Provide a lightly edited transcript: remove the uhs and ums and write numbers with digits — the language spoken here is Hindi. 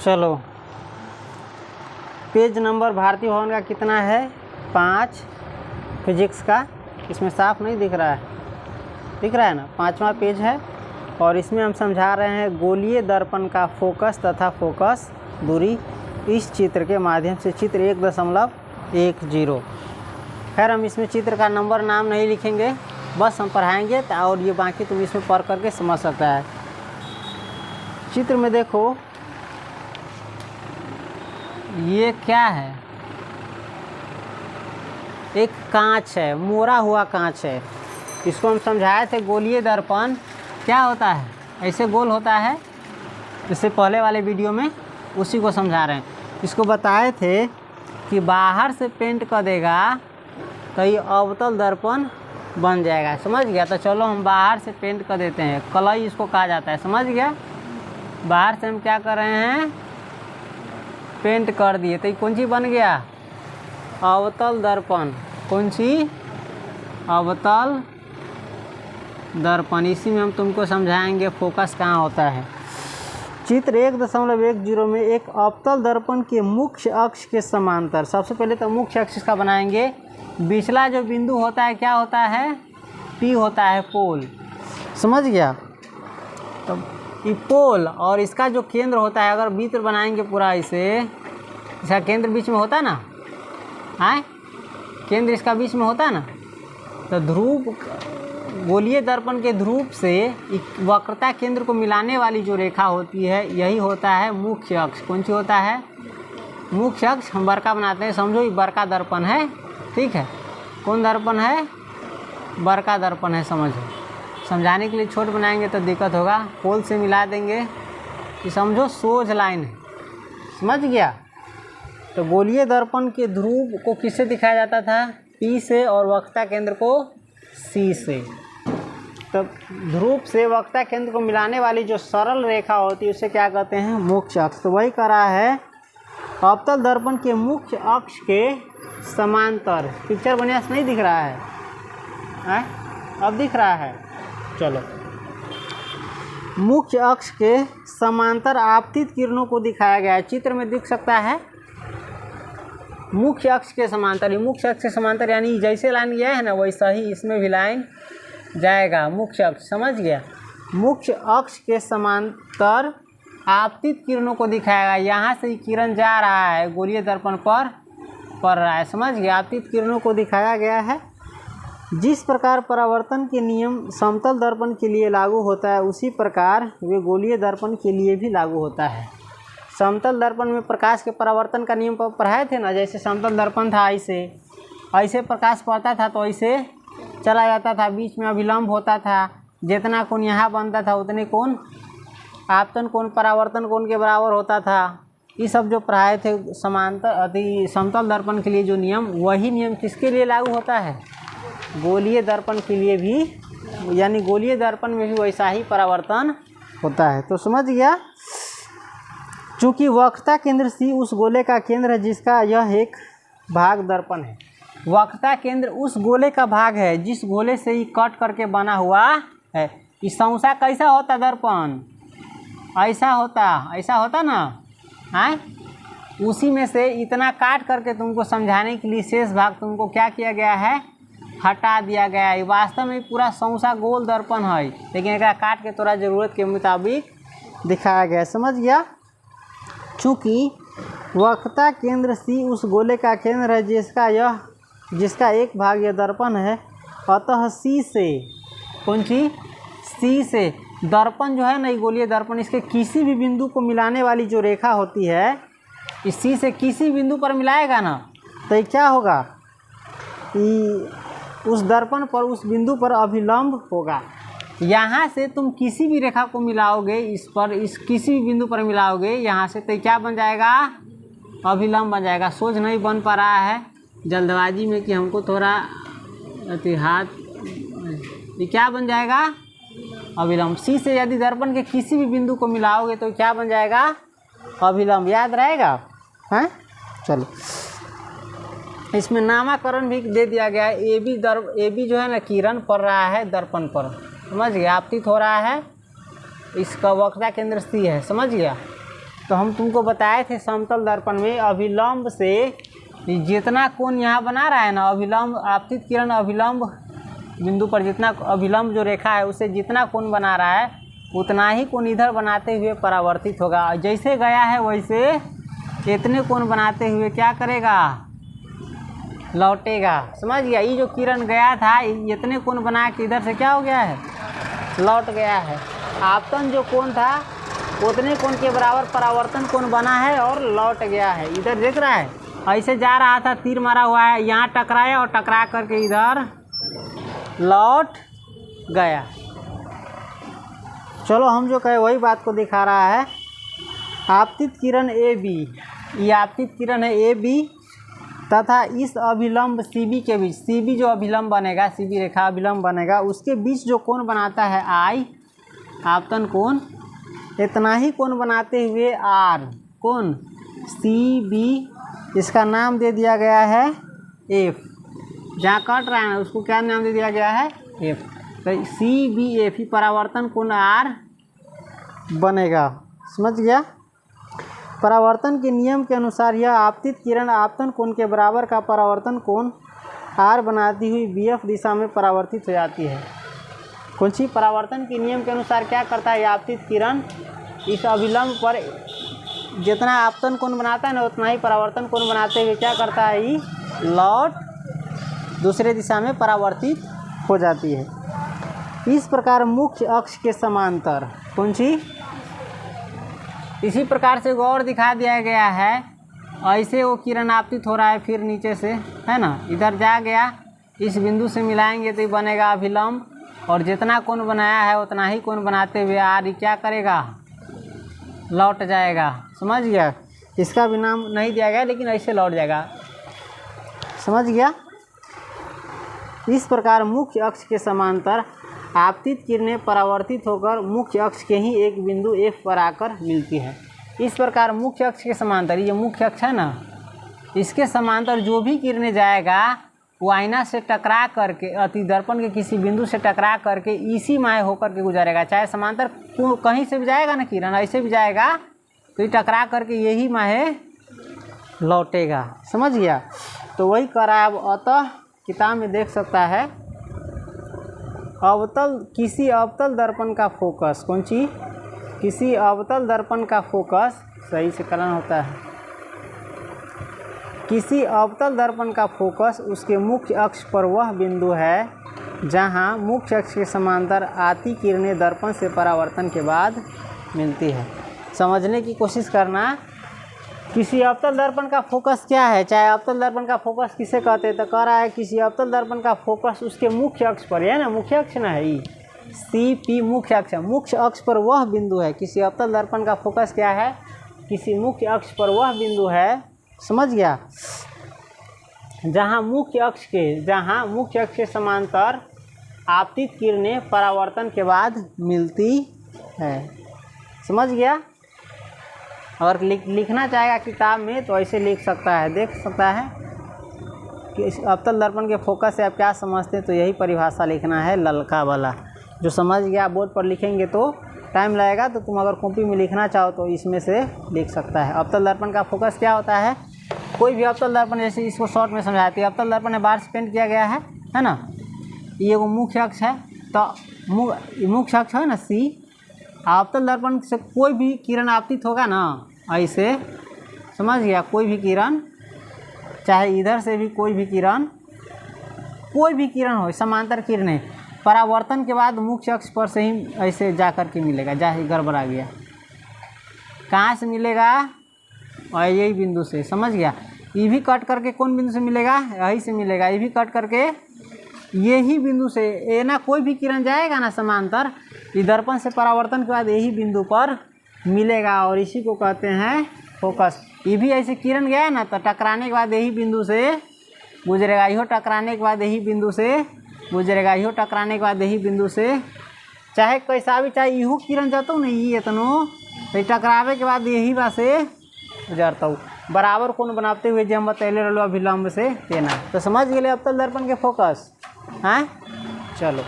चलो, पेज नंबर भारतीय भवन का कितना है? 5 फिजिक्स का। इसमें साफ नहीं दिख रहा है, दिख रहा है ना? 5वां पेज है और इसमें हम समझा रहे हैं गोलीय दर्पण का फोकस तथा फोकस दूरी इस चित्र के माध्यम से। चित्र 1.10। खैर हम इसमें चित्र का नंबर नाम नहीं लिखेंगे, बस हम पढ़ाएंगे और ये बाकी तुम इसमें पढ़ करके समझ सकता है। चित्र में देखो ये क्या है? एक कांच है, मोड़ा हुआ कांच है। इसको हम समझाए थे गोलीय दर्पण क्या होता है, ऐसे गोल होता है। इससे पहले वाले वीडियो में उसी को समझा रहे हैं। इसको बताए थे कि बाहर से पेंट कर देगा तो ये अवतल दर्पण बन जाएगा। समझ गया? तो चलो हम बाहर से पेंट कर देते हैं। कलई इसको कहा जाता है। समझ गया? बाहर से हम क्या कर रहे हैं? पेंट कर दिए तो ये कौन सी बन गया? अवतल दर्पण। कौन सी? अवतल दर्पण। इसी में हम तुमको समझाएंगे फोकस कहाँ होता है। चित्र 1.10 में एक अवतल दर्पण के मुख्य अक्ष के समांतर, सबसे पहले तो मुख्य अक्ष का बनाएंगे। बीचला जो बिंदु होता है क्या होता है? पी होता है, पोल। समझ गया? तो ये पोल और इसका जो केंद्र होता है, अगर वृत्त बनाएंगे पूरा इसे, इसका केंद्र बीच में होता ना, है केंद्र इसका बीच में होता ना, तो ध्रुव गोलीय दर्पण के ध्रुव से वक्रता केंद्र को मिलाने वाली जो रेखा होती है यही होता है मुख्य अक्ष। कौन सी होता है? मुख्य अक्ष। हम बड़का बनाते हैं, समझो ये बड़का दर्पण है, ठीक है? कौन दर्पण है? बड़का दर्पण है, समझो। समझाने के लिए छोट बनाएंगे तो दिक्कत होगा, पोल से मिला देंगे कि समझो सोज लाइन है। समझ गया? तो गोलीय दर्पण के ध्रुव को किससे दिखाया जाता था? पी से, और वक्रता केंद्र को सी से। तो ध्रुव से वक्रता केंद्र को मिलाने वाली जो सरल रेखा होती है उसे क्या कहते हैं? मुख्य अक्ष। तो वही कह रहा है अवतल दर्पण के मुख्य अक्ष के समांतर। पिक्चर बढ़िया से नहीं दिख रहा है? अब दिख रहा है? चलो, मुख्य अक्ष के समांतर आपतित किरणों को दिखाया गया है। चित्र में दिख सकता है मुख्य अक्ष के समांतर। ये मुख्य अक्ष के समांतर यानी जैसे लाइन गया है ना वैसा ही इसमें भी लाइन जाएगा, मुख्य अक्ष। समझ गया? मुख्य अक्ष के समांतर आपतित किरणों को दिखाएगा। यहाँ से किरण जा रहा है, गोलीय दर्पण पर पड़ रहा है। समझ गया? आपतित किरणों को दिखाया गया है। जिस प्रकार परावर्तन के नियम समतल दर्पण के लिए लागू होता है उसी प्रकार वे गोलीय दर्पण के लिए भी लागू होता है। समतल दर्पण में प्रकाश के परावर्तन का नियम पढ़ाए थे ना, जैसे समतल दर्पण था ऐसे प्रकाश पड़ता था तो ऐसे चला जाता था, बीच में अभिलंब होता था। जितना कोण यहाँ बनता था उतने कोण आपतन कोण परावर्तन कोण के बराबर होता था। ये सब जो पढ़ाए थे समांतर समतल दर्पण के लिए जो नियम, वही नियम किसके लिए लागू होता है? गोलीय दर्पण के लिए भी, यानी गोलीय दर्पण में भी वैसा ही परावर्तन होता है। तो समझ गया? चूँकि वक्रता केंद्र सी उस गोले का केंद्र है जिसका यह एक भाग दर्पण है। वक्रता केंद्र उस गोले का भाग है जिस गोले से ये कट करके बना हुआ है। इस संसा कैसा होता दर्पण? ऐसा होता ना, है? उसी में से इतना काट करके तुमको समझाने के लिए शेष भाग तुमको क्या किया गया है? हटा दिया गया है। वास्तव में पूरा संसा गोल दर्पण है, लेकिन एक काट के थोड़ा ज़रूरत के मुताबिक दिखाया गया है। समझ गया? चूँकि वक्रता केंद्र सी उस गोले का केंद्र है जिसका एक भाग यह दर्पण है, अतः सी से, कौन सी? सी से दर्पण जो है ना, ये गोलीय दर्पण, इसके किसी भी बिंदु को मिलाने वाली जो रेखा होती है, इस सी से किसी बिंदु पर मिलाएगा ना तो ये क्या होगा? उस दर्पण पर, उस बिंदु पर अभिलंब होगा। यहाँ से तुम किसी भी रेखा को मिलाओगे, इस किसी भी बिंदु पर मिलाओगे यहाँ से, तो क्या बन जाएगा? अभिलंब बन जाएगा। सोच नहीं बन पा रहा है जल्दबाजी में कि हमको थोड़ा हाथ, ये क्या बन जाएगा? अभिलंब। सी से यदि दर्पण के किसी भी बिंदु को मिलाओगे तो क्या बन जाएगा? अभिलंब। याद रहेगा? हैं? चलो, इसमें नामकरण भी दे दिया गया है। ए बी जो है ना, किरण पड़ रहा है दर्पण पर। समझ गया? आपतित हो रहा है, इसका वक्रता केंद्र सी है। समझ गया? तो हम तुमको बताए थे समतल दर्पण में अभिलंब से जितना कोण यहाँ बना रहा है ना, अभिलंब आपतित किरण अभिलंब बिंदु पर जितना अभिलंब जो रेखा है उससे जितना कोण बना रहा है उतना ही कोण इधर बनाते हुए परावर्तित होगा। जैसे गया है वैसे इतने कोण बनाते हुए क्या करेगा, लौटेगा। समझ गया। ये जो किरण गया था इतने कोण बना के इधर से क्या हो गया है, लौट गया है। आपतन जो कोण था उतने कोण के बराबर परावर्तन कोण बना है और लौट गया है। इधर देख रहा है, ऐसे जा रहा था, तीर मारा हुआ है, यहाँ टकराया और टकरा करके इधर लौट गया। चलो हम जो कहे वही बात को दिखा रहा है। आपतित किरण ए बी, ये आपतित किरण है ए बी तथा इस अभिलंब सी बी के बीच, सी बी जो अभिलंब बनेगा, सी बी रेखा अभिलंब बनेगा, उसके बीच जो कोण बनाता है आई, आपतन कोण, इतना ही कोण बनाते हुए आर कोण सी बी, इसका नाम दे दिया गया है एफ। जहाँ कट रहा है ना उसको क्या नाम दे दिया गया है, एफ। तो सी बी एफ ही परावर्तन कोण आर बनेगा। समझ गया। परावर्तन के नियम के अनुसार यह आपतित किरण आपतन कोण के बराबर का परावर्तन कोण आर बनाती हुई बी एफ दिशा में परावर्तित हो जाती है। कौन सी परावर्तन के नियम के अनुसार क्या करता है, आपतित किरण इस अभिलंब पर जितना आपतन कोण बनाता है ना उतना ही परावर्तन कोण बनाते हुए क्या करता है, ये लौट दूसरे दिशा में परावर्तित हो जाती है। इस प्रकार मुख्य अक्ष के समांतर, कौन सी, इसी प्रकार से और दिखा दिया गया है। ऐसे वो किरण आपतित हो रहा है, फिर नीचे से है ना इधर जा गया, इस बिंदु से मिलाएंगे तो ये बनेगा अभिलंब, और जितना कोण बनाया है उतना ही कोण बनाते हुए आर क्या करेगा, लौट जाएगा। समझ गया। इसका भी नाम नहीं दिया गया लेकिन ऐसे लौट जाएगा। समझ गया। इस प्रकार मुख्य अक्ष के समांतर आपतित किरणें परावर्तित होकर मुख्य अक्ष के ही एक बिंदु एफ पर आकर मिलती है। इस प्रकार मुख्य अक्ष के समांतर, ये मुख्य अक्ष है ना, इसके समांतर जो भी किरणें जाएगा वो आईना से टकरा करके अति दर्पण के किसी बिंदु से टकरा करके इसी माहे होकर के गुजरेगा। चाहे समांतर कहीं से भी जाएगा ना किरण, ऐसे भी जाएगा तो ये टकरा करके यही माहे लौटेगा। समझ गया। तो वही करा। अब अतः किताब में देख सकता है, अवतल किसी अवतल दर्पण का फोकस, कौन सी, किसी अवतल दर्पण का फोकस, सही से कलन होता है, किसी अवतल दर्पण का फोकस उसके मुख्य अक्ष पर वह बिंदु है जहां मुख्य अक्ष के समांतर आती किरणें दर्पण से परावर्तन के बाद मिलती है। समझने की कोशिश करना। किसी अवतल दर्पण का फोकस क्या है, चाहे अवतल दर्पण का फोकस किसे कहते हैं, तो कह रहा है किसी अवतल दर्पण का फोकस उसके मुख्य अक्ष पर है ना, मुख्य अक्ष ना है, सी पी मुख्य अक्ष है, मुख्य अक्ष पर वह बिंदु है। किसी अवतल दर्पण का फोकस क्या है, किसी मुख्य अक्ष पर वह बिंदु है। समझ गया। जहाँ मुख्य अक्ष के समांतर आपतित किरणें परावर्तन के बाद मिलती है। समझ गया। और लिखना चाहेगा किताब में तो ऐसे लिख सकता है, देख सकता है कि इस अवतल दर्पण के फोकस से आप क्या समझते हैं, तो यही परिभाषा लिखना है ललका वाला। जो समझ गया बोर्ड पर लिखेंगे तो टाइम लगेगा, तो तुम अगर कॉपी में लिखना चाहो तो इसमें से लिख सकता है। अवतल दर्पण का फोकस क्या होता है, कोई भी अवतल दर्पण, जैसे इसको शॉर्ट में समझाती है, अवतल दर्पण में बार से पेंट किया गया है ना, ये वो मुख्य अक्ष है, तो मुख्य अक्ष है ना सी, अवतल दर्पण से कोई भी किरण आपतित होगा ना ऐसे, समझ गया, कोई भी किरण, चाहे इधर से भी कोई भी किरण हो, समांतर किरणें परावर्तन के बाद मुख्य अक्ष पर से ही ऐसे जा कर के मिलेगा। जहाँ गड़बड़ा गया, कहाँ से मिलेगा, और यही बिंदु से। समझ गया। ये भी कट करके कौन बिंदु से मिलेगा, यही से मिलेगा। ये भी कट करके यही बिंदु से, ये ना कोई भी किरण जाएगा ना समांतर, ये दर्पण से परावर्तन के बाद यही बिंदु पर मिलेगा, और इसी को कहते हैं फोकस। ये भी ऐसे किरण गया ना तो टकराने के बाद यही बिंदु से गुजरेगा, इहो टकराने के बाद यही बिंदु से गुजरेगा, इहो टकराने के बाद यही बिंदु से, चाहे कैसा भी, चाहे इहो किरण जाता ना ये इतनो, तो टकरावे के बाद यही बा से गुजरता हूँ, बराबर कोण बनाते हुए जो हम बतैले रहो अभिलंब से तेना। तो समझ गए अवतल दर्पण के फोकस। हाँ, चलो।